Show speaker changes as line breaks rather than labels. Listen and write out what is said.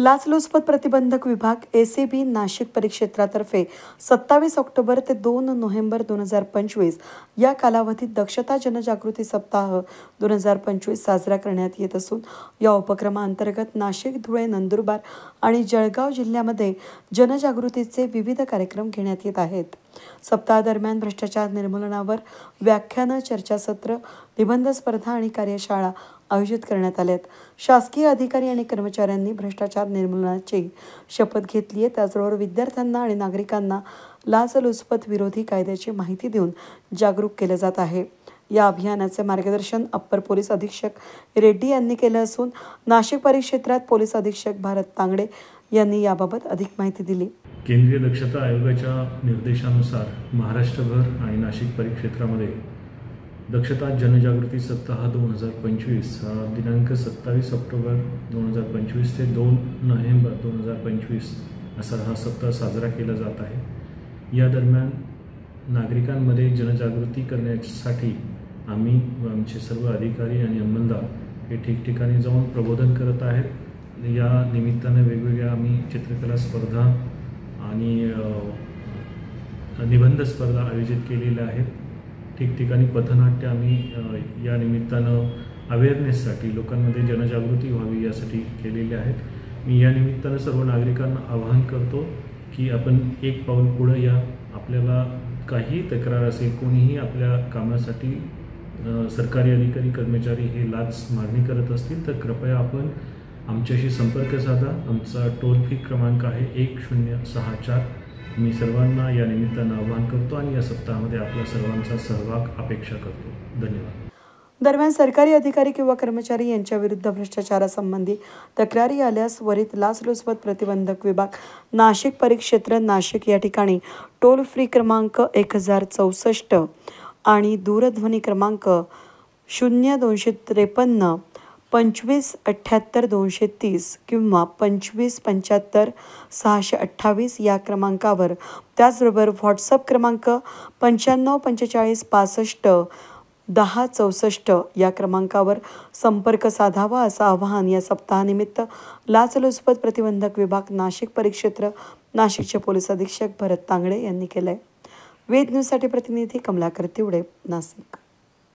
लाचलुचपत प्रतिबंधक विभाग ACB नाशिक परिक्षेत्रातर्फे 27 ऑक्टोबर ते 2 नोव्हेंबर 2025 या कालावधीत दक्षता जनजागृती सप्ताह 2025 साजरा करण्यात येत असून या उपक्रमाअंतर्गत नाशिक, धुळे, नंदुरबार आणि जळगाव जिल्ह्यामध्ये जनजागृतीचे विविध कार्यक्रम घेण्यात येत आहेत। सप्ताहादरम्यान भ्रष्टाचार निर्मूलनावर व्याख्यानं, चर्चासत्र, निबंध स्पर्धा आणि कार्यशाळा आयोजित करण्यात आल्यात। शासकीय अधिकारी आणि कर्मचाऱ्यांनी भ्रष्टाचार निर्मूलनाची शपथ घेतली आहे। त्याचबरोबर विद्यार्थ्यांना आणि नागरिकांना लाचलुचपत विरोधी कायद्याची माहिती देऊन जागरूक केले जात आहे। या अभियानाचे मार्गदर्शन अप्पर पोलीस अधीक्षक रेड्डी यांनी केले असून नाशिक परिक्षेत्रात पोलीस अधीक्षक भारत तांगडे यांनी याबाबत अधिक माहिती दिली।
केंद्रीय दक्षता आयोगाच्या निर्देशानुसार महाराष्ट्रभर आणि नाशिक परिक्षेत्रामध्ये दक्षता जनजागृती सप्ताह 2025 दिनांक 27 ऑक्टोबर 2025 ते 2 नोव्हेंबर 2025 असा हा सप्ताह साजरा केला जात आहे। या दरम्यान नागरिकांमध्ये जनजागृती करण्यासाठी आम्ही आमचे सर्व अधिकारी आणि अंमलदार हे ठिकठिकाणी जाऊन प्रबोधन करत आहेत। या निमित्ताने वेगवेगळ्या आम्ही चित्रकला स्पर्धा आणि निबंध स्पर्धा आयोजित केलेल्या आहेत। ठिकठिकाणी पथनाट्य आम्ही या निमित्तानं अवेअरनेससाठी लोकांमध्ये जनजागृती व्हावी यासाठी केलेले आहेत। मी या निमित्तानं सर्व नागरिकांना आवाहन करतो की आपण एक पाऊल पुढे या। आपल्याला काही तक्रार असेल, कोणीही आपल्या कामासाठी सरकारी अधिकारी कर्मचारी हे लाच मागणी करत असतील तर कृपया आपण आमच्याशी संपर्क साधा। आमचा टोल फ्री क्रमांक आहे 1064। मी सर्वांना या निमित्तानं आवाहन करतो आणि या सप्ताहामध्ये आपल्या सर्वांचा सहभाग अपेक्षा करतो। धन्यवाद।
दरम्यान सरकारी अधिकारी किंवा कर्मचारी यांच्या विरुद्ध भ्रष्टाचारासंबंधी तक्रारी आल्यास त्वरित लाचलुचपत प्रतिबंधक विभाग नाशिक परिक्षेत्र नाशिक या ठिकाणी टोल फ्री क्रमांक 1064 आणि दूरध्वनी क्रमांक 0253 25 78 230 किंवा 25 75 628 या क्रमांकावर, त्याचबरोबर व्हॉट्सअप क्रमांक 95 45 65 10 64 या क्रमांकावर संपर्क साधावा असं आवाहन या सप्ताहानिमित्त लाचलुचपत प्रतिबंधक विभाग नाशिक परिक्षेत्र नाशिकचे पोलीस अधीक्षक भरत तांगडे यांनी केलंय। वेद न्यूजसाठी प्रतिनिधी कमलाकर तिवडे, नाशिक।